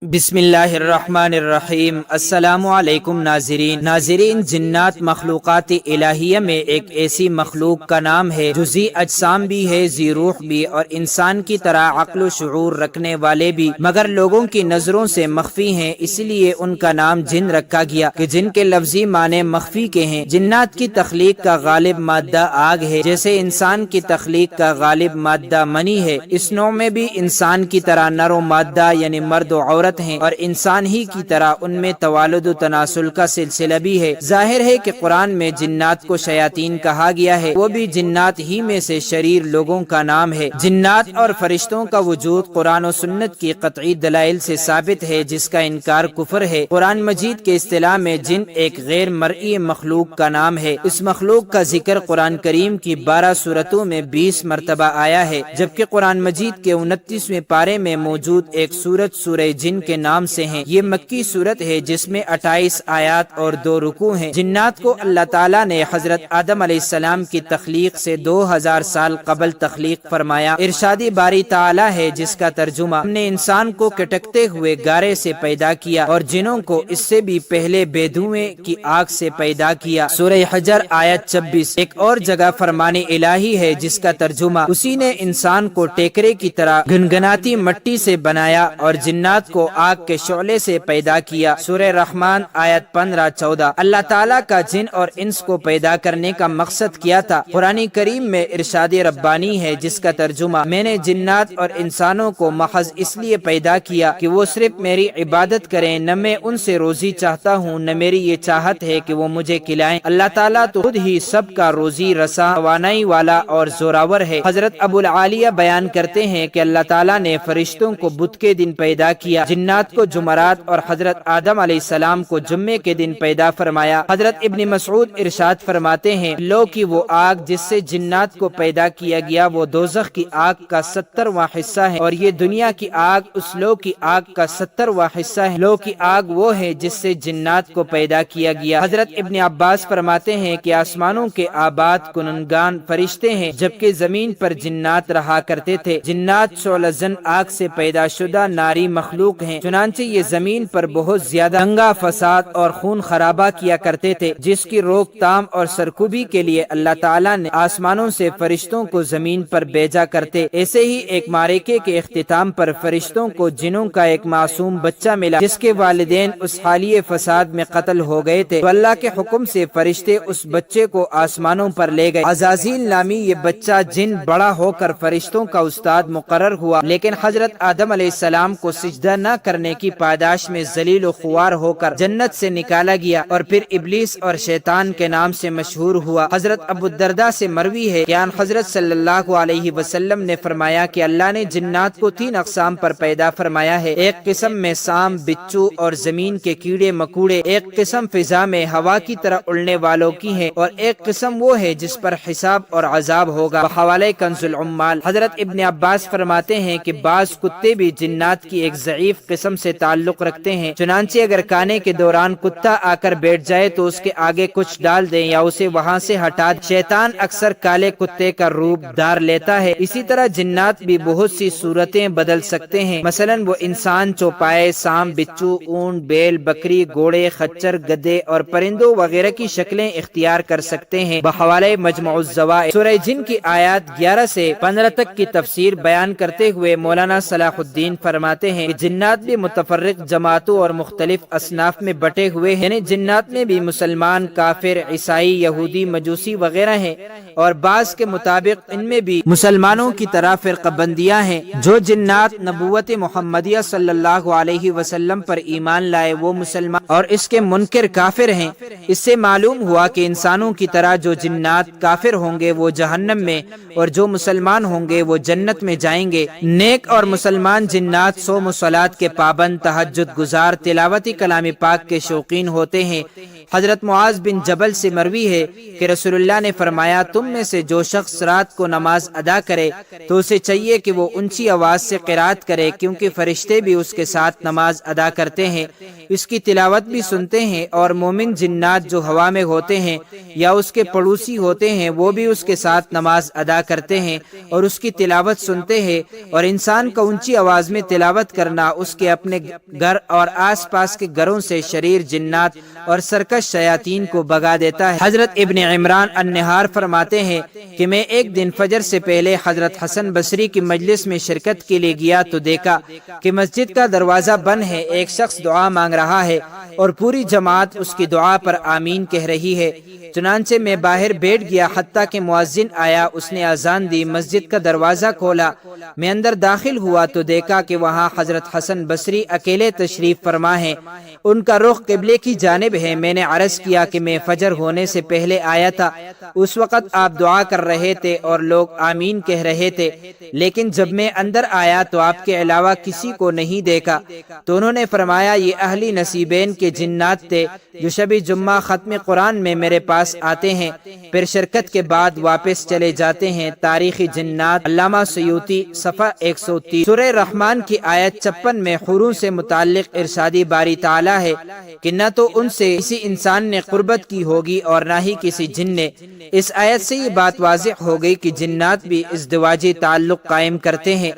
بسم اللہ الرحمن الرحیم۔ السلام علیکم ناظرین، جنات مخلوقات الہیہ میں ایک ایسی مخلوق کا نام ہے جو ذی اجسام بھی ہے، ذی روح بھی، اور انسان کی طرح عقل و شعور رکھنے والے بھی، مگر لوگوں کی نظروں سے مخفی ہیں، اس لیے ان کا نام جن رکھا گیا کہ جن کے لفظی معنی مخفی کے ہیں۔ جنات کی تخلیق کا غالب مادہ آگ ہے، جیسے انسان کی تخلیق کا غالب مادہ منی ہے۔ اس نوع میں بھی انسان کی طرح نر و مادہ یعنی مرد و عورت ہیں، اور انسان ہی کی طرح ان میں توالد و تناسل کا سلسلہ بھی ہے۔ ظاہر ہے کہ قرآن میں جنات کو شیاطین کہا گیا ہے، وہ بھی جنات ہی میں سے شریر لوگوں کا نام ہے۔ جنات اور فرشتوں کا وجود قرآن و سنت کی قطعی دلائل سے ثابت ہے، جس کا انکار کفر ہے۔ قرآن مجید کے اصطلاح میں جن ایک غیر مرئی مخلوق کا نام ہے۔ اس مخلوق کا ذکر قرآن کریم کی 12 سورتوں میں 20 مرتبہ آیا ہے، جبکہ قرآن مجید کے 29ویں پارے میں موجود ایک سورت سورہ جن کے نام سے ہیں۔ یہ مکی سورت ہے جس میں 28 آیات اور 2 رکوع ہیں۔ جنات کو اللہ تعالیٰ نے حضرت آدم علیہ السلام کی تخلیق سے 2000 سال قبل تخلیق فرمایا۔ ارشاد باری تعالیٰ ہے جس کا ترجمہ ہم نے انسان کو کٹکتے ہوئے گارے سے پیدا کیا اور جنوں کو اس سے بھی پہلے بے دھوئیں کی آگ سے پیدا کیا۔ سورہ حجر آیت 26۔ ایک اور جگہ فرمان الہی ہے جس کا ترجمہ اسی نے انسان کو ٹیکرے کی طرح گنگناتی مٹی سے بنایا اور جنات کو آگ کے شعلے سے پیدا کیا۔ سورہ رحمان آیت 15-14۔ اللہ تعالیٰ کا جن اور انس کو پیدا کرنے کا مقصد کیا تھا؟ قرآن کریم میں ارشاد ربانی ہے جس کا ترجمہ میں نے جنات اور انسانوں کو محض اس لیے پیدا کیا کہ وہ صرف میری عبادت کریں، نہ میں ان سے روزی چاہتا ہوں نہ میری یہ چاہت ہے کہ وہ مجھے کھلائیں۔ اللہ تعالیٰ تو خود ہی سب کا روزی رساں، توانائی والا اور زوراور ہے۔ حضرت ابو العالیہ بیان کرتے ہیں کہ اللہ تعالیٰ نے فرشتوں کو بدھ کے دن پیدا کیا، جنات کو جمعرات اور حضرت آدم علیہ السلام کو جمعے کے دن پیدا فرمایا۔ حضرت ابن مسعود ارشاد فرماتے ہیں، لو کی وہ آگ جس سے جنات کو پیدا کیا گیا وہ دوزخ کی آگ کا 70واں حصہ ہے، اور یہ دنیا کی آگ اس لو کی آگ کا 70واں حصہ ہے۔ لو کی آگ وہ ہے جس سے جنات کو پیدا کیا گیا۔ حضرت ابن عباس فرماتے ہیں کہ آسمانوں کے آباد کنندگان فرشتے ہیں، جبکہ زمین پر جنات رہا کرتے تھے۔ جنات شعلہ زن آگ سے پیدا شدہ ناری مخلوق ہیں، چنانچہ یہ زمین پر بہت زیادہ دنگا فساد اور خون خرابہ کیا کرتے تھے، جس کی روک تام اور سرکوبی کے لیے اللہ تعالیٰ نے آسمانوں سے فرشتوں کو زمین پر بھیجا کرتے۔ ایسے ہی ایک معرکے کے اختتام پر فرشتوں کو جنوں کا ایک معصوم بچہ ملا جس کے والدین اس حالیہ فساد میں قتل ہو گئے تھے، تو اللہ کے حکم سے فرشتے اس بچے کو آسمانوں پر لے گئے۔ عزازیل نامی یہ بچہ جن بڑا ہو کر فرشتوں کا استاد مقرر ہوا، لیکن حضرت آدم علیہ السلام کو سجدہ نہ کرنے کی پاداش میں ذلیل و خوار ہو کر جنت سے نکالا گیا اور پھر ابلیس اور شیطان کے نام سے مشہور ہوا۔ حضرت ابو الدرداء سے مروی ہے کہ حضرت صلی اللہ علیہ وسلم نے فرمایا کہ اللہ نے جنات کو 3 اقسام پر پیدا فرمایا ہے، ایک قسم میں سام، بچو اور زمین کے کیڑے مکوڑے، ایک قسم فضا میں ہوا کی طرح اڑنے والوں کی ہے، اور ایک قسم وہ ہے جس پر حساب اور عذاب ہوگا۔ بحوالہ کنز العمال۔ حضرت ابن عباس فرماتے ہیں کہ بعض کتے بھی جنات کی ایک ضعیف قسم سے تعلق رکھتے ہیں، چنانچہ اگر کھانے کے دوران کتا آ کر بیٹھ جائے تو اس کے آگے کچھ ڈال دیں یا اسے وہاں سے ہٹا دیں۔ شیطان اکثر کالے کتے کا روپ دار لیتا ہے۔ اسی طرح جنات بھی بہت سی صورتیں بدل سکتے ہیں، مثلا وہ انسان، چوپائے، سام، بچو، اونٹ، بیل، بکری، گھوڑے، خچر، گدھے اور پرندوں وغیرہ کی شکلیں اختیار کر سکتے ہیں۔ بحوالہ مجموع الزوائد۔ سورہ جن کی آیات 11 سے 15 تک کی تفسیر بیان کرتے ہوئے مولانا صلاح الدین فرماتے ہیں کہ جنات بھی متفرق جماعتوں اور مختلف اصناف میں بٹے ہوئے ہیں، یعنی جنات میں بھی مسلمان، کافر، عیسائی، یہودی، مجوسی وغیرہ ہیں، اور بعض کے مطابق ان میں بھی مسلمانوں کی طرح فرقہ بندیاں ہیں۔ جو جنات نبوت محمدیہ صلی اللہ علیہ وسلم پر ایمان لائے وہ مسلمان اور اس کے منکر کافر ہیں۔ اس سے معلوم ہوا کہ انسانوں کی طرح جو جنات کافر ہوں گے وہ جہنم میں، اور جو مسلمان ہوں گے وہ جنت میں جائیں گے۔ نیک اور مسلمان جنات صوم و صلاۃ کے پابند، تہجد گزار، تلاوت کلام پاک کے شوقین ہوتے ہیں، حضرت معاذ بن جبل سے مروی ہے کہ رسول اللہ نے فرمایا تم میں سے جو شخص رات کو نماز ادا کرے تو اسے چاہیے کہ وہ اونچی آواز سے قرات کرے، کیونکہ فرشتے بھی اس کے ساتھ نماز ادا کرتے ہیں، اس کی تلاوت بھی سنتے ہیں، اور مومن جنات جو ہوا میں ہوتے ہیں یا اس کے پڑوسی ہوتے ہیں وہ بھی اس کے ساتھ نماز ادا کرتے ہیں اور اس کی تلاوت سنتے ہیں، اور انسان کا اونچی آواز میں تلاوت کرنا اس کے اپنے گھر اور آس پاس کے گھروں سے شریر جنات اور سرکش شیاطین کو بھگا دیتا ہے۔ حضرت ابن عمران النہار فرماتے ہیں کہ میں ایک دن فجر سے پہلے حضرت حسن بصری کی مجلس میں شرکت کے لیے گیا تو دیکھا کہ مسجد کا دروازہ بند ہے، ایک شخص دعا مانگ رہا ہے اور پوری جماعت اس کی دعا پر آمین کہہ رہی ہے۔ چنانچہ میں باہر بیٹھ گیا حتیٰ کہ مؤذن آیا، اس نے اذان دی، مسجد کا دروازہ کھولا، میں اندر داخل ہوا تو دیکھا کہ وہاں حضرت حسن بصری اکیلے تشریف فرما ہیں، ان کا رخ قبلے کی جانب ہے۔ میں نے عرض کیا کہ میں فجر ہونے سے پہلے آیا تھا، اس وقت آپ دعا کر رہے تھے اور لوگ آمین کہہ رہے تھے، لیکن جب میں اندر آیا تو آپ کے علاوہ کسی کو نہیں دیکھا۔ تو انہوں نے فرمایا یہ اہلی نصیبین کے جنات تھے جو شب جمعہ ختم قرآن میں میرے پاس آتے ہیں، پھر شرکت کے بعد واپس چلے جاتے ہیں۔ تاریخ جنات علامہ سیوطی صفحہ 130۔ سورہ رحمان کی آیت 56 میں حوروں سے متعلق ارشادی باری تعالیٰ ہے کہ نہ تو ان سے کسی انسان نے قربت کی ہوگی اور نہ ہی کسی جن نے۔ اس آیت سے یہ بات واضح ہو گئی کہ جنات بھی ازدواجی تعلق قائم کرتے ہیں۔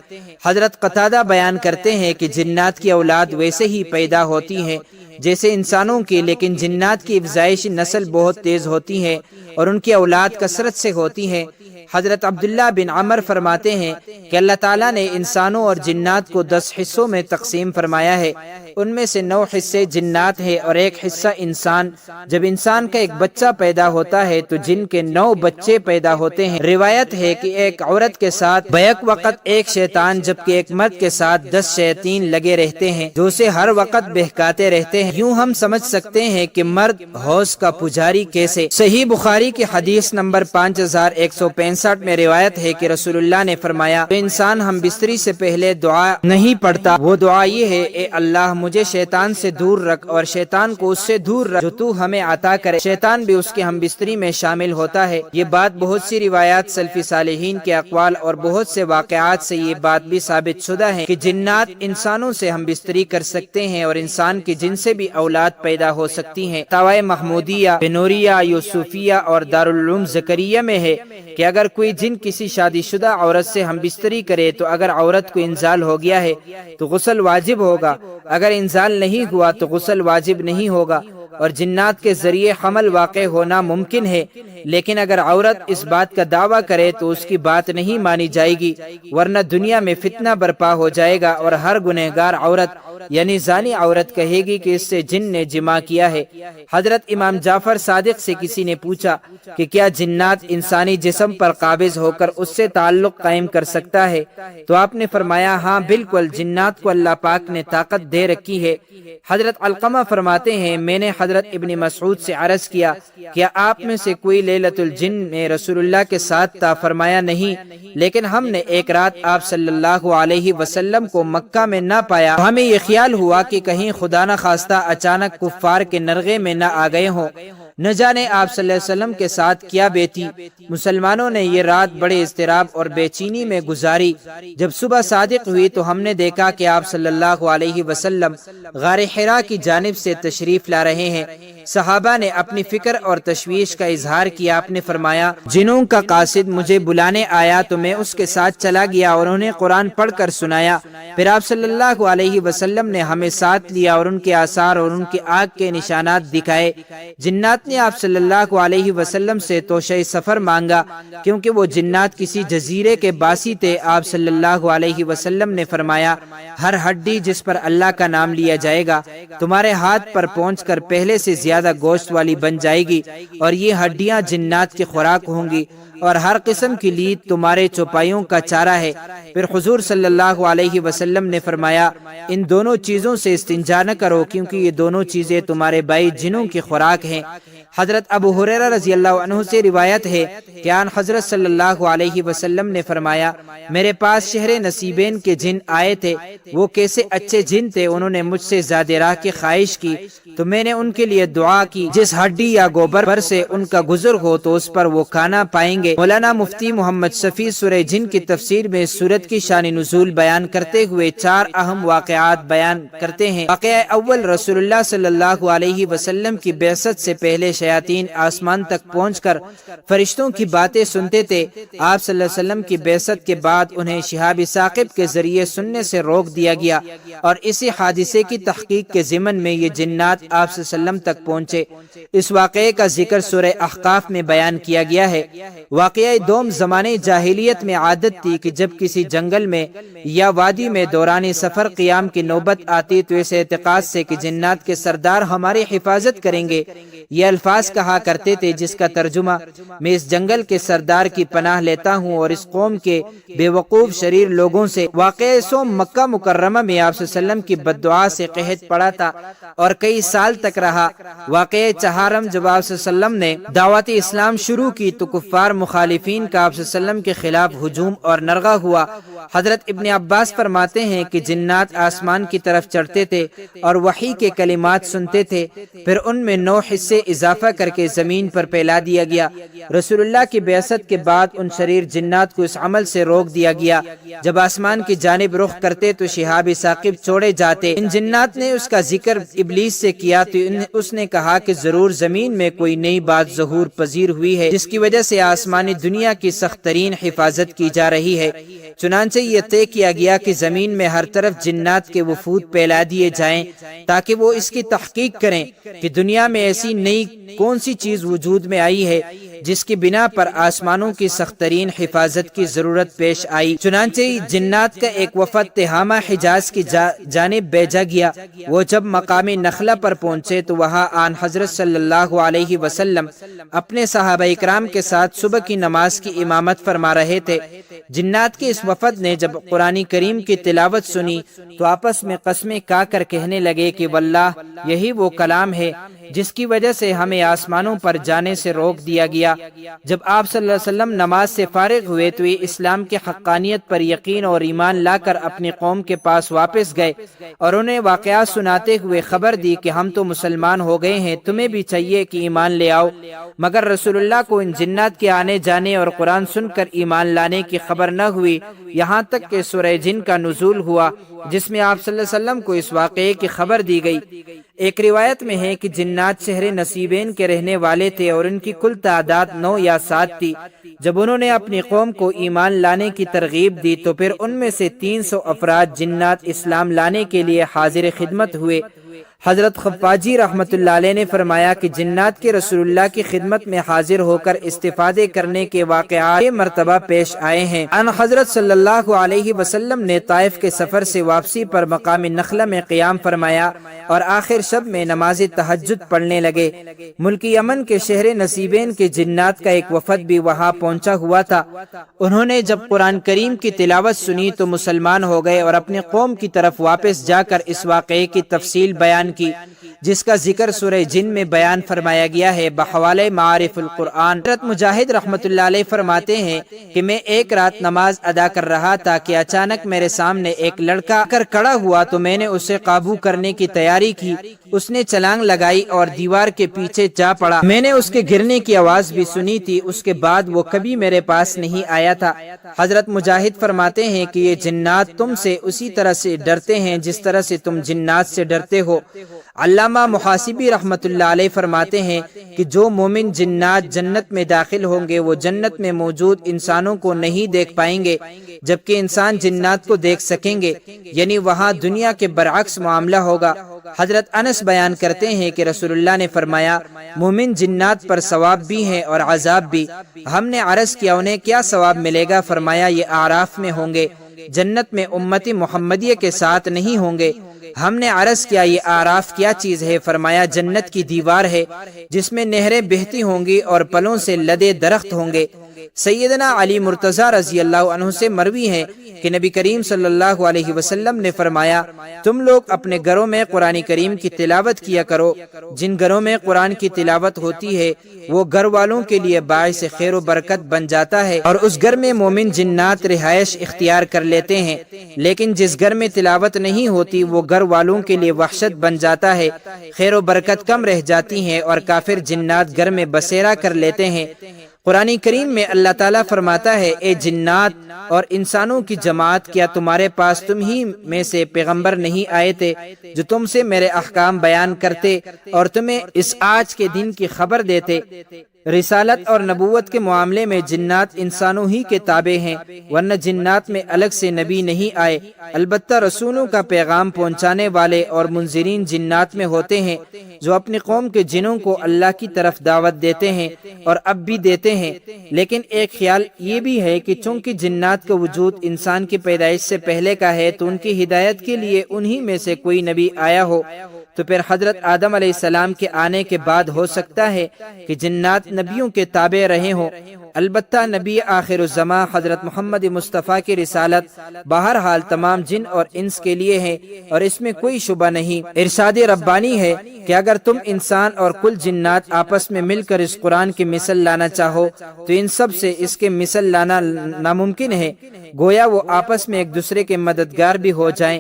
حضرت قتادہ بیان کرتے ہیں کہ جنات کی اولاد ویسے ہی پیدا ہوتی ہے جیسے انسانوں کی، لیکن جنات کی افزائشی نسل بہت تیز ہوتی ہے اور ان کی اولاد کثرت سے ہوتی ہے۔ حضرت عبداللہ بن عمر فرماتے ہیں کہ اللہ تعالیٰ نے انسانوں اور جنات کو 10 حصوں میں تقسیم فرمایا ہے، ان میں سے 9 حصے جنات ہیں اور 1 حصہ انسان۔ جب انسان کا ایک بچہ پیدا ہوتا ہے تو جن کے 9 بچے پیدا ہوتے ہیں۔ روایت ہے کہ ایک عورت کے ساتھ بیک وقت ایک شیطان جبکہ ایک مرد کے ساتھ 10 شیاطین لگے رہتے ہیں جو اسے ہر وقت بہکاتے رہتے ہیں۔ یوں ہم سمجھ سکتے ہیں کہ مرد حوض کا پجاری کیسے۔ صحیح بخاری کی حدیث نمبر 5165 میں روایت ہے کہ رسول اللہ نے فرمایا تو انسان ہم بستری سے پہلے دعا نہیں پڑھتا، وہ دعا یہ ہے اے اللہ مجھے شیطان سے دور رکھ اور شیطان کو اس سے دور رکھ جو تو ہمیں عطا کرے۔ شیطان بھی اس کے ہم بستری میں شامل ہوتا ہے۔ یہ بات بہت سی روایات سلفی صالحین کے اقوال اور بہت سے واقعات سے یہ بات بھی ثابت شدہ ہے کہ جنات انسانوں سے ہم بستری کر سکتے ہیں اور انسان کے جن سے بھی اولاد پیدا ہو سکتی ہیں۔ فتاوی محمودیہ، بنوریہ، یوسفیہ اور دارالعلوم زکریہ میں ہے کہ اگر کوئی جن کسی شادی شدہ عورت سے ہم بستری کرے تو اگر عورت کو انزال ہو گیا ہے تو غسل واجب ہوگا، اگر انزال نہیں ہوا تو غسل واجب نہیں ہوگا، اور جنات کے ذریعے حمل واقع ہونا ممکن ہے، لیکن اگر عورت اس بات کا دعویٰ کرے تو اس کی بات نہیں مانی جائے گی، ورنہ دنیا میں فتنہ برپا ہو جائے گا اور ہر گنہگار عورت یعنی زانی عورت کہے گی کہ اس سے جن نے جمع کیا ہے۔ حضرت امام جعفر صادق سے کسی نے پوچھا کہ کیا جنات انسانی جسم پر قابض ہو کر اس سے تعلق قائم کر سکتا ہے؟ تو آپ نے فرمایا ہاں بالکل، جنات کو اللہ پاک نے طاقت دے رکھی ہے۔ حضرت علقمہ فرماتے ہیں میں نے حضرت ابن مسعود سے عرض کیا کیا آپ میں سے کوئی لیلۃ الجن میں رسول اللہ کے ساتھ تھا؟ فرمایا نہیں، لیکن ہم نے ایک رات آپ صلی اللہ علیہ وسلم کو مکہ میں نہ پایا، ہمیں یہ خیال ہوا کہ کہیں خدا نہ خواستہ اچانک کفار کے نرغے میں نہ آ گئے ہوں، نہ جانے آپ صلی اللہ علیہ وسلم کے ساتھ کیا بیتی۔ مسلمانوں نے یہ رات بڑے اضطراب اور بے چینی میں گزاری۔ جب صبح صادق ہوئی تو ہم نے دیکھا کہ آپ صلی اللہ علیہ وسلم غار حرا کی جانب سے تشریف لا رہے ہیں۔ صحابہ نے اپنی فکر اور تشویش کا اظہار کیا۔ آپ نے فرمایا جنوں کا قاصد مجھے بلانے آیا تو میں اس کے ساتھ چلا گیا اور انہیں قرآن پڑھ کر سنایا، پھر آپ صلی اللہ علیہ وسلم نے ہمیں ساتھ لیا اور ان کے آثار اور ان کی آگ کے نشانات دکھائے۔ جنات نے آپ صلی اللہ علیہ وسلم سے توشہ سفر مانگا کیونکہ وہ جنات کسی جزیرے کے باسی تھے۔ آپ صلی اللہ علیہ وسلم نے فرمایا ہر ہڈی جس پر اللہ کا نام لیا جائے گا تمہارے ہاتھ پر پہنچ کر پہلے سے زیادہ گوشت والی بن جائے گی، اور یہ ہڈیاں جنات کی خوراک ہوں گی، اور ہر قسم کی لید تمہارے چوپایوں کا چارہ ہے۔ پھر حضور صلی اللہ علیہ وسلم نے فرمایا ان دونوں چیزوں سے استنجا نہ کرو کیونکہ یہ دونوں چیزیں تمہارے بھائی جنوں کی خوراک ہیں۔ حضرت ابو ہریرہ رضی اللہ عنہ سے روایت ہے کہ آن حضرت صلی اللہ علیہ وسلم نے فرمایا میرے پاس شہر نصیبین کے جن آئے تھے، وہ کیسے اچھے جن تھے، انہوں نے مجھ سے زیادہ راہ کی خواہش کی، تو میں نے ان کے لیے دعا کی جس ہڈی یا گوبر پر سے ان کا گزر ہو تو اس پر وہ کھانا پائیں گے۔ مولانا مفتی محمد شفیع سورہ جن کی تفسیر میں سورت کی شان نزول بیان کرتے ہوئے 4 اہم واقعات بیان کرتے ہیں۔ واقعہ اول، رسول اللہ صلی اللہ علیہ وسلم کی بعثت سے پہلے شیاطین آسمان تک پہنچ کر فرشتوں کی باتیں سنتے تھے۔ آپ صلی اللہ علیہ وسلم کی بعثت کے بعد انہیں شہاب ثاقب کے ذریعے سننے سے روک دیا گیا اور اسی حادثے کی تحقیق کے ضمن میں یہ جنات آپ صلی اللہ علیہ وسلم تک پہنچے۔ اس واقعے کا ذکر سورہ احقاف میں بیان کیا گیا ہے۔ واقعہ دوم، زمانے جاہلیت میں عادت تھی کہ جب کسی جنگل میں یا وادی میں دوران سفر قیام کی نوبت آتی تو اس اعتقاد سے کہ جنات کے سردار ہماری حفاظت کریں گے، یہ الفاظ کہا کرتے تھے جس کا ترجمہ میں اس جنگل کے سردار کی پناہ لیتا ہوں اور اس قوم کے بے وقوف شریر لوگوں سے۔ واقعہ سوم، مکہ مکرمہ میں آپ صلی اللہ علیہ وسلم کی بددعا سے قحط پڑا تھا اور کئی سال تک رہا۔ واقعہ چہارم، جب آپ صلی اللہ علیہ وسلم نے دعوت اسلام شروع کی تو کفار مخالفین کا آپ صلی اللہ علیہ وسلم کے خلاف ہجوم اور نرغہ ہوا۔ حضرت ابن عباس فرماتے ہیں کہ جنات آسمان کی طرف چڑھتے تھے اور وحی کے کلمات سنتے تھے، پھر ان میں 9 حصے اضافہ کر کے زمین پر پھیلا دیا گیا۔ رسول اللہ کی بعثت کے بعد ان شریر جنات کو اس عمل سے روک دیا گیا۔ جب آسمان کی جانب رخ کرتے تو شہاب ثاقب چھوڑے جاتے۔ ان جنات نے اس کا ذکر ابلیس سے کیا تو اس نے کہا کہ ضرور زمین میں کوئی نئی بات ظہور پذیر ہوئی ہے جس کی وجہ سے آسمانی دنیا کی سخت ترین حفاظت کی جا رہی ہے۔ چنانچہ یہ طے کیا گیا کہ زمین میں ہر طرف جنات کے وفود پھیلا دیے جائیں تاکہ وہ اس کی تحقیق کریں کہ دنیا میں ایسی نئی کون سی چیز وجود میں آئی ہے جس کی بنا پر آسمانوں کی سخت ترین حفاظت کی ضرورت پیش آئی۔ چنانچہ جنات کا ایک وفد تہامہ حجاز کی جانب بھیجا گیا۔ وہ جب مقام نخلہ پر پہنچے تو وہاں آن حضرت صلی اللہ علیہ وسلم اپنے صحابہ اکرام کے ساتھ صبح کی نماز کی امامت فرما رہے تھے۔ جنات کے اس وفد نے جب قرآن کریم کی تلاوت سنی تو آپس میں قسمیں کھا کر کہنے لگے کہ واللہ یہی وہ کلام ہے جس کی وجہ سے ہمیں آسمانوں پر جانے سے روک دیا گیا۔ جب آپ صلی اللہ علیہ وسلم نماز سے فارغ ہوئے تو یہ اسلام کی حقانیت پر یقین اور ایمان لا کر اپنی قوم کے پاس واپس گئے اور انہیں واقعات سناتے ہوئے خبر دی کہ ہم تو مسلمان ہو گئے ہیں، تمہیں بھی چاہیے کہ ایمان لے آؤ۔ مگر رسول اللہ کو ان جنات کے آنے جانے اور قرآن سن کر ایمان لانے کی خبر نہ ہوئی، یہاں تک کہ سورہ جن کا نزول ہوا جس میں آپ صلی اللہ علیہ وسلم کو اس واقعے کی خبر دی گئی۔ ایک روایت میں ہے کہ جنات شہر نصیبین کے رہنے والے تھے اور ان کی کل تعداد 9 یا 7 تھی۔ جب انہوں نے اپنی قوم کو ایمان لانے کی ترغیب دی تو پھر ان میں سے 300 افراد جنات اسلام لانے کے لیے حاضر خدمت ہوئے۔ حضرت خفاجی رحمت اللہ علیہ نے فرمایا کہ جنات کے رسول اللہ کی خدمت میں حاضر ہو کر استفادے کرنے کے واقعات مرتبہ پیش آئے ہیں۔ ان حضرت صلی اللہ علیہ وسلم نے طائف کے سفر سے واپسی پر مقام نخلہ میں قیام فرمایا اور آخر شب میں نماز تہجد پڑھنے لگے۔ ملک یمن کے شہر نصیبین کے جنات کا ایک وفد بھی وہاں پہنچا ہوا تھا۔ انہوں نے جب قرآن کریم کی تلاوت سنی تو مسلمان ہو گئے اور اپنی قوم کی طرف واپس جا کر اس واقعے کی تفصیل بیان کی جس کا ذکر سورہ جن میں بیان فرمایا گیا ہے بحوالہ معارف القرآن۔ حضرت مجاہد رحمت اللہ علیہ فرماتے ہیں کہ میں ایک رات نماز ادا کر رہا تھا کہ اچانک میرے سامنے ایک لڑکا کر کھڑا ہوا تو میں نے اسے قابو کرنے کی تیاری کی۔ اس نے چھلانگ لگائی اور دیوار کے پیچھے جا پڑا۔ میں نے اس کے گرنے کی آواز بھی سنی تھی، اس کے بعد وہ کبھی میرے پاس نہیں آیا تھا۔ حضرت مجاہد فرماتے ہیں کہ یہ جنات تم سے اسی طرح سے ڈرتے ہیں جس طرح سے تم جنات سے ڈرتے ہو۔ علامہ محاسبی رحمت اللہ علیہ فرماتے ہیں کہ جو مومن جنات جنت میں داخل ہوں گے وہ جنت میں موجود انسانوں کو نہیں دیکھ پائیں گے جبکہ انسان جنات کو دیکھ سکیں گے، یعنی وہاں دنیا کے برعکس معاملہ ہوگا۔ حضرت انس بیان کرتے ہیں کہ رسول اللہ نے فرمایا مومن جنات پر ثواب بھی ہے اور عذاب بھی۔ ہم نے عرض کیا انہیں کیا ثواب ملے گا؟ فرمایا یہ اعراف میں ہوں گے، جنت میں امتی محمدیہ کے ساتھ نہیں ہوں گے۔ ہم نے عرض کیا یہ اعراف کیا چیز ہے؟ فرمایا جنت کی دیوار ہے جس میں نہریں بہتی ہوں گی اور پلوں سے لدے درخت ہوں گے۔ سیدنا علی مرتضی رضی اللہ عنہ سے مروی ہے کہ نبی کریم صلی اللہ علیہ وسلم نے فرمایا، تم لوگ اپنے گھروں میں قرآن کریم کی تلاوت کیا کرو۔ جن گھروں میں قرآن کی تلاوت ہوتی ہے وہ گھر والوں کے لیے باعث خیر و برکت بن جاتا ہے اور اس گھر میں مومن جنات رہائش اختیار کر لیتے ہیں، لیکن جس گھر میں تلاوت نہیں ہوتی وہ گھر والوں کے لیے وحشت بن جاتا ہے، خیر و برکت کم رہ جاتی ہے اور کافر جنات گھر میں بسیرا کر لیتے ہیں۔ قرآن کریم میں اللہ تعالیٰ فرماتا ہے، اے جنات اور انسانوں کی جماعت، کیا تمہارے پاس تم ہی میں سے پیغمبر نہیں آئے تھے جو تم سے میرے احکام بیان کرتے اور تمہیں اس آج کے دن کی خبر دیتے؟ رسالت اور نبوت کے معاملے میں جنات انسانوں ہی کے تابع ہیں، ورنہ جنات میں الگ سے نبی نہیں آئے، البتہ رسولوں کا پیغام پہنچانے والے اور منذرین جنات میں ہوتے ہیں جو اپنی قوم کے جنوں کو اللہ کی طرف دعوت دیتے ہیں اور اب بھی دیتے ہیں۔ لیکن ایک خیال یہ بھی ہے کہ چونکہ جنات کا وجود انسان کی پیدائش سے پہلے کا ہے تو ان کی ہدایت کے لیے انہی میں سے کوئی نبی آیا ہو، تو پھر حضرت آدم علیہ السلام کے آنے کے بعد ہو سکتا ہے کہ جنات نبیوں کے تابع رہے ہوں۔ البتہ نبی آخر الزماں حضرت محمد مصطفیٰ کی رسالت بہرحال تمام جن اور انس کے لیے ہے اور اس میں کوئی شبہ نہیں۔ ارشاد ربانی ہے کہ اگر تم انسان اور کل جنات آپس میں مل کر اس قرآن کی مثل لانا چاہو تو ان سب سے اس کے مثل لانا ناممکن ہے، گویا وہ آپس میں ایک دوسرے کے مددگار بھی ہو جائیں۔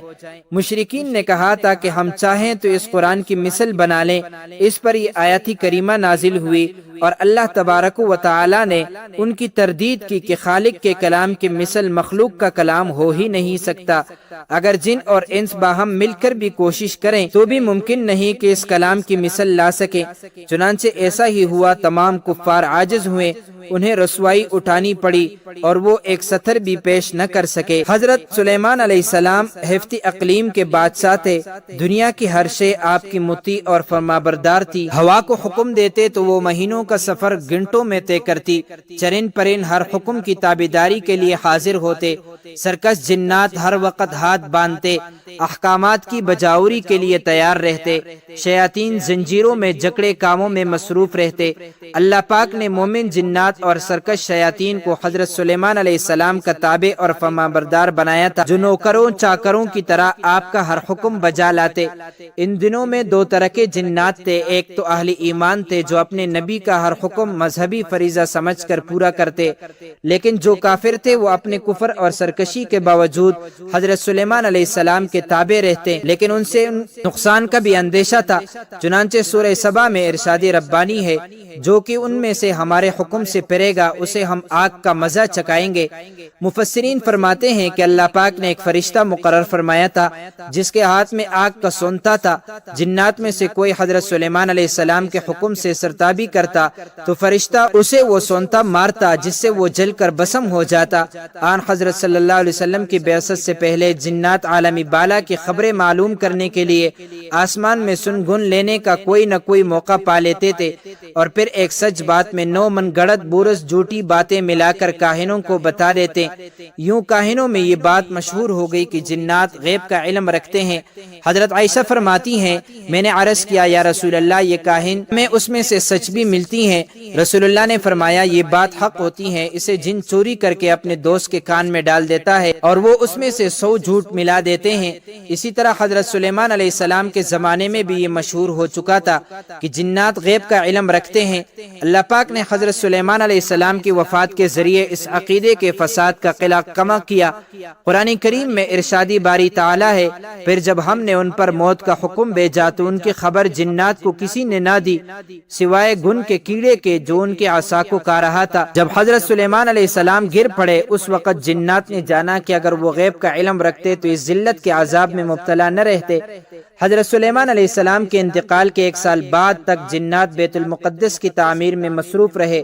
مشرکین نے کہا تھا کہ ہم چاہیں تو اس قرآن کی مثل بنا لیں، اس پر یہ آیت کریمہ نازل ہوئی اور اللہ تبارک و تعالی نے ان کی تردید کی کہ خالق کے کلام کی مثل مخلوق کا کلام ہو ہی نہیں سکتا۔ اگر جن اور انس باہم مل کر بھی کوشش کریں تو بھی ممکن نہیں کہ اس کلام کی مثل لا سکیں۔ چنانچہ ایسا ہی ہوا، تمام کفار عاجز ہوئے، انہیں رسوائی اٹھانی پڑی اور وہ ایک سطر بھی پیش نہ کر سکے۔ حضرت سلیمان علیہ السلام ہفتی اقلیم کے بادشاہ تھے، دنیا کی ہر شے آپ کی مطیع اور فرمانبردار تھی۔ ہوا کو حکم دیتے تو وہ مہینوں کا سفر گھنٹوں میں طے کرتی، چرن پرن ہر حکم کی تابعداری کے لیے حاضر ہوتے، سرکش جنات ہر وقت ہاتھ باندھتے، احکامات کی بجاوری کے لیے تیار رہتے، شیاطین زنجیروں میں جکڑے کاموں میں مصروف رہتے۔ اللہ پاک نے مومن جنات اور سرکش شیاطین کو حضرت سلیمان علیہ السلام کا تابع اور فرمانبردار بنایا تھا، جو نوکروں چاکروں کی طرح آپ کا ہر حکم بجا لاتے۔ ان دنوں میں دو طرح کے جنات تھے، ایک تو اہل ایمان تھے جو اپنے نبی کا ہر حکم مذہبی فریضہ سمجھ کر پورا کرتے، لیکن جو کافر تھے وہ اپنے کفر اور سرکشی کے باوجود حضرت سلیمان علیہ السلام کے تابع رہتے، لیکن ان سے نقصان کا بھی اندیشہ تھا۔ چنانچہ سورہ سبا میں ارشاد ربانی ہے، جو کہ ان میں سے ہمارے حکم سے پھرے گا اسے ہم آگ کا مزہ چکائیں گے۔ مفسرین فرماتے ہیں کہ اللہ پاک نے ایک فرشتہ مقرر فرمایا تھا جس کے ہاتھ میں آگ کا سونتا تھا۔ جنات میں سے کوئی حضرت سلیمان علیہ السلام کے حکم سے سرتابی کرتا تو فرشتہ اسے وہ سونتا مارتا جس سے وہ جل کر بسم ہو جاتا۔ آن حضرت صلی اللہ علیہ وسلم کی بعثت سے پہلے جنات عالمی بالا کی خبریں معلوم کرنے کے لیے آسمان میں سن گن لینے کا کوئی نہ کوئی موقع پا لیتے تھے اور پھر ایک سچ بات میں 9 من گڑت بورس جھوٹی باتیں ملا کر کاہنوں کو بتا دیتے۔ یوں کاہنوں میں یہ بات مشہور ہو گئی کہ جنات غیب کا علم رکھتے ہیں۔ حضرت عائشہ فرماتی ہیں، میں نے عرض کیا یا رسول اللہ، یہ کاہن میں اس میں سے سچ بھی ملتی ہیں؟ رسول اللہ نے فرمایا، یہ بات حق ہوتی ہے، اسے جن چوری کر کے اپنے دوست کے کان میں ڈال دیتا ہے اور وہ اس میں سے 100 جھوٹ ملا دیتے ہیں۔ اسی طرح حضرت سلیمان علیہ السلام کے زمانے میں بھی یہ مشہور ہو چکا تھا کہ جنات غیب کا علم رکھتے ہیں۔ اللہ پاک نے حضرت سلیمان علیہ السلام کی وفات کے ذریعے اس عقیدے کے فساد کا قلع کما کیا۔ قرآن کریم میں ارشادی باری تعالی ہے، پھر جب ہم نے ان پر موت کا حکم بھیجا تو ان کی خبر جنات کو کسی نے نہ دی سوائے گن کے کیڑے کے جو ان کے عصا کو کھا رہا تھا۔ جب حضرت سلیمان علیہ السلام گر پڑے اس وقت جنات نے جانا کہ اگر وہ غیب کا علم رکھتے تو اس ذلت کے عذاب میں مبتلا نہ رہتے۔ حضرت سلیمان علیہ السلام کے انتقال کے 1 سال بعد تک جنات بیت المقدس کی تعمیر میں مصروف رہے۔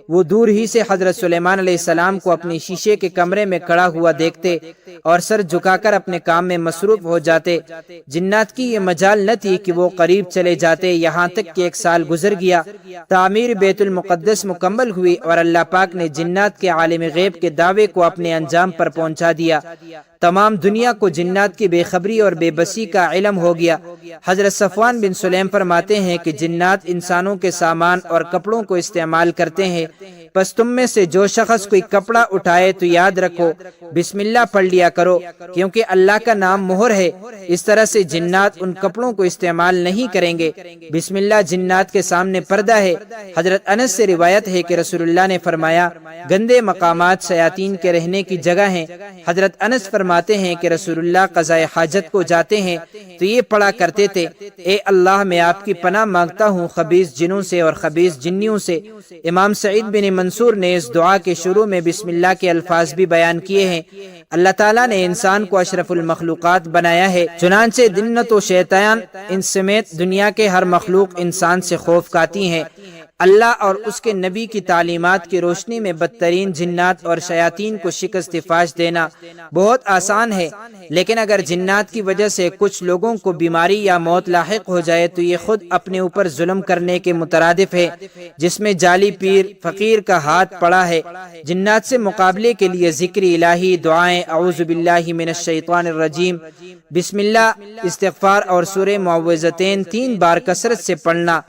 وہ دور ہی سے حضرت سلیمان علیہ السلام کو اپنے شیشے کے کمرے میں کھڑا ہوا دیکھتے اور سر جھکا کر اپنے کام میں مصروف ہو جاتے۔ جنات کی یہ مجال نہ تھی کہ وہ قریب چلے جاتے، یہاں تک کہ 1 سال گزر گیا۔ تعمیر بیت المقدس مکمل ہوئی اور اللہ پاک نے جنات کے عالم غیب کے دعوے کو اپنے انجام پر پہنچا دیا۔ تمام دنیا کو جنات کی بے خبری اور بے بسی کا علم ہو گیا۔ حضرت صفوان بن سلیم فرماتے ہیں کہ جنات انسانوں کے سامان اور کپڑوں کو استعمال کرتے ہیں، پس تم میں سے جو شخص کوئی کپڑا اٹھائے تو یاد رکھو بسم اللہ پڑھ لیا کرو، کیونکہ اللہ کا نام مہر ہے۔ اس طرح سے جنات ان کپڑوں کو استعمال نہیں کریں گے۔ بسم اللہ جنات کے سامنے پردہ ہے۔ حضرت انس سے روایت ہے کہ رسول اللہ نے فرمایا گندے مقامات شیاطین کے رہنے کی جگہ ہیں۔ حضرت انس فرماتے ہیں کہ رسول اللہ قضاء حاجت کو جاتے ہیں تو یہ پڑھا کرتے تھے، اے اللہ میں آپ کی پناہ مانگتا ہوں خبیث جنوں سے اور خبیث جنیوں سے۔ امام سعید بن منصور نے اس دعا کے شروع میں بسم اللہ کے الفاظ بھی بیان کیے ہیں۔ اللہ تعالیٰ نے انسان کو اشرف المخلوقات بنایا ہے، چنانچہ جنت و شیطان ان سمیت دنیا کے ہر مخلوق انسان سے خوف کھاتی ہیں۔ اللہ اور اس کے نبی کی تعلیمات کی روشنی میں بدترین جنات اور شیاطین کو شکست فاش دینا بہت آسان ہے، لیکن اگر جنات کی وجہ سے کچھ لوگوں کو بیماری یا موت لاحق ہو جائے تو یہ خود اپنے اوپر ظلم کرنے کے مترادف ہے، جس میں جعلی پیر فقیر کا ہاتھ پڑا ہے۔ جنات سے مقابلے کے لیے ذکر الہی، دعائیں اعوذ باللہ من الشیطان الرجیم، بسم اللہ، استغفار اور سورہ معوذتین 3 بار کثرت سے پڑھنا،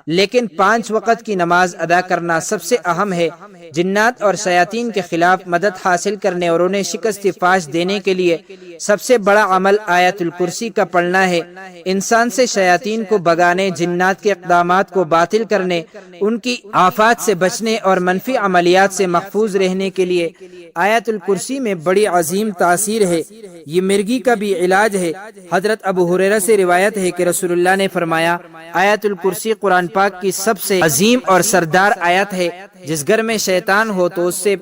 لیکن 5 وقت کی نماز ادا کرنا سب سے اہم ہے۔ جنات اور شیاطین کے خلاف مدد حاصل کرنے اور انہیں شکست فاش دینے کے لیے سب سے بڑا عمل آیت الکرسی کا پڑھنا ہے۔ انسان سے شیاطین کو بھگانے، جنات کے اقدامات کو باطل کرنے، ان کی آفات سے بچنے اور منفی عملیات سے محفوظ رہنے کے لیے آیت الکرسی میں بڑی عظیم تاثیر ہے۔ یہ مرگی کا بھی علاج ہے۔ حضرت ابو ہریرہ سے روایت ہے کہ رسول اللہ نے فرمایا آیت الکرسی قرآن پاک کی سب سے عظیم اور سردار آیت ہے۔ جس گھر میں شیطان ہو تو اس سے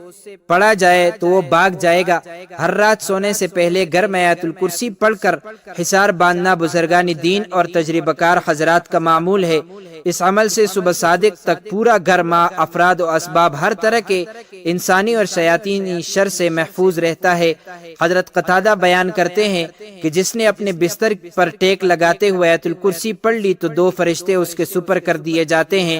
پڑھا جائے تو وہ بھاگ جائے گا۔ ہر رات سونے سے پہلے گھر میں آیت الکرسی پڑھ کر حصار باندھنا بزرگان دین اور تجربہ کار حضرات کا معمول ہے۔ اس عمل سے صبح صادق تک پورا گھر، ماں، افراد و اسباب ہر طرح کے انسانی اور شیاطینی شر سے محفوظ رہتا ہے۔ حضرت قتادہ بیان کرتے ہیں کہ جس نے اپنے بستر پر ٹیک لگاتے ہوئے آیت الکرسی پڑھ لی تو 2 فرشتے اس کے سپر کر دیے جاتے ہیں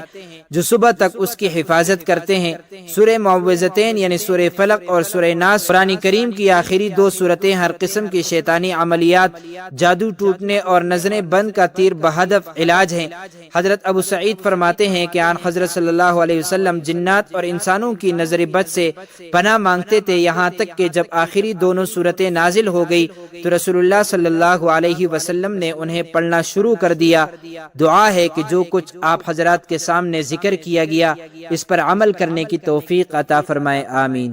جو صبح تک اس کی حفاظت کرتے ہیں۔ سورہ معوذتین یعنی سورہ فلق اور سورہ ناس قرآن کریم کی آخری 2 سورتیں ہر قسم کی شیطانی عملیات، جادو ٹوٹنے اور نظریں بند کا تیر بہدف علاج ہیں۔ حضرت ابو سعید فرماتے ہیں کہ آن حضرت صلی اللہ علیہ وسلم جنات اور انسانوں کی نظر بد سے پناہ مانگتے تھے، یہاں تک کہ جب آخری دونوں سورتیں نازل ہو گئی تو رسول اللہ صلی اللہ علیہ وسلم نے انہیں پڑھنا شروع کر دیا۔ دعا ہے کہ جو کچھ آپ حضرات کے سامنے ذکر کیا گیا اس پر عمل کرنے کی توفیق عطا فرمائے، آمین۔